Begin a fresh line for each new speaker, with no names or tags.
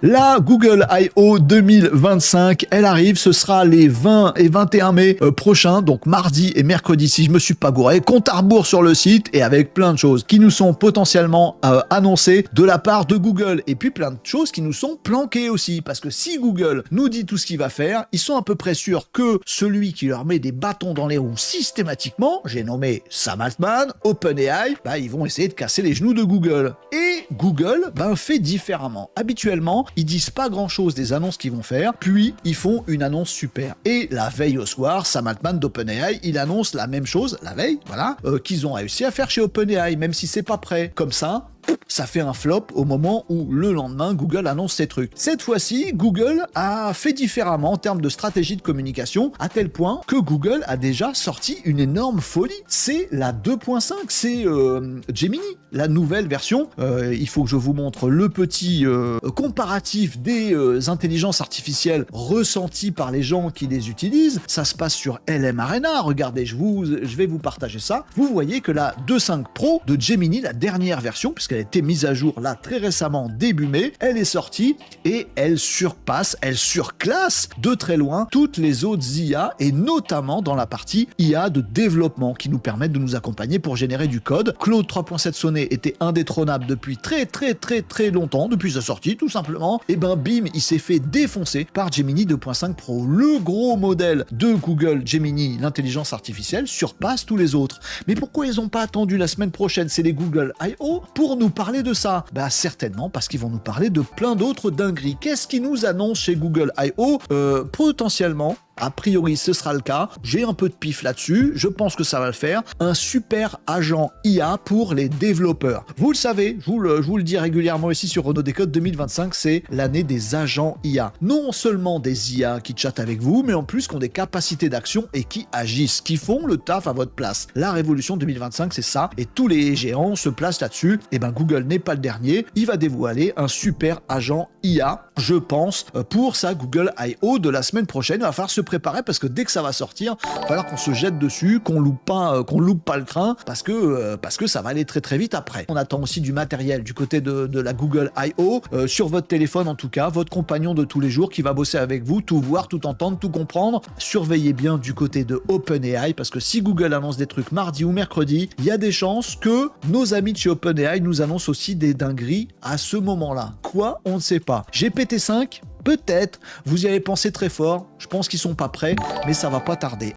La Google I.O. 2025, elle arrive, ce sera les 20 et 21 mai prochains, donc mardi et mercredi si je me suis pas gouré, compte à rebours sur le site et avec plein de choses qui nous sont potentiellement annoncées de la part de Google et puis plein de choses qui nous sont planquées aussi parce que si Google nous dit tout ce qu'il va faire, ils sont à peu près sûrs que celui qui leur met des bâtons dans les roues systématiquement, j'ai nommé Sam Altman, OpenAI, ils vont essayer de casser les genoux de Google. Et Google fait différemment. Habituellement, ils disent pas grand chose des annonces qu'ils vont faire, puis ils font une annonce super. Et la veille au soir, Sam Altman d'OpenAI, il annonce la même chose, la veille, voilà, qu'ils ont réussi à faire chez OpenAI, même si c'est pas prêt. Comme ça fait un flop au moment où le lendemain Google annonce ses trucs. Cette fois-ci, Google a fait différemment en termes de stratégie de communication, à tel point que Google a déjà sorti une énorme folie. C'est la 2.5, c'est Gemini, la nouvelle version. Il faut que je vous montre le petit comparatif des intelligences artificielles ressenties par les gens qui les utilisent. Ça se passe sur LM Arena. Regardez, je vais vous partager ça. Vous voyez que la 2.5 Pro de Gemini, la dernière version, puisqu'elle a été mise à jour là très récemment début mai, elle est sortie et elle surpasse, elle surclasse de très loin toutes les autres IA et notamment dans la partie IA de développement qui nous permettent de nous accompagner pour générer du code. Claude 3.7 Sonnet était indétrônable depuis très longtemps, depuis sa sortie tout simplement, et bim, il s'est fait défoncer par Gemini 2.5 Pro. Le gros modèle de Google Gemini, l'intelligence artificielle, surpasse tous les autres. Mais pourquoi ils n'ont pas attendu la semaine prochaine, c'est les Google I.O. pour nous parler de ça? Certainement parce qu'ils vont nous parler de plein d'autres dingueries. Qu'est-ce qu'ils nous annoncent chez Google I.O. Potentiellement, a priori, ce sera le cas. J'ai un peu de pif là-dessus. Je pense que ça va le faire. Un super agent IA pour les développeurs. Vous le savez, je vous le dis régulièrement ici sur Renault Décode, 2025, c'est l'année des agents IA. Non seulement des IA qui chattent avec vous, mais en plus qui ont des capacités d'action et qui agissent, qui font le taf à votre place. La révolution 2025, c'est ça. Et tous les géants se placent là-dessus. Et Google n'est pas le dernier. Il va dévoiler un super agent IA, je pense, pour sa Google I.O. de la semaine prochaine. Il va falloir se préparer parce que dès que ça va sortir, il va falloir qu'on se jette dessus, qu'on loupe pas le train parce que ça va aller très vite après. On attend aussi du matériel du côté de la Google I.O. Sur votre téléphone en tout cas, votre compagnon de tous les jours qui va bosser avec vous, tout voir, tout entendre, tout comprendre. Surveillez bien du côté de OpenAI parce que si Google annonce des trucs mardi ou mercredi, il y a des chances que nos amis de chez OpenAI nous annoncent aussi des dingueries à ce moment-là. Quoi? On ne sait pas. GPT-5? Peut-être, vous y avez pensé très fort, je pense qu'ils sont pas prêts, mais ça va pas tarder.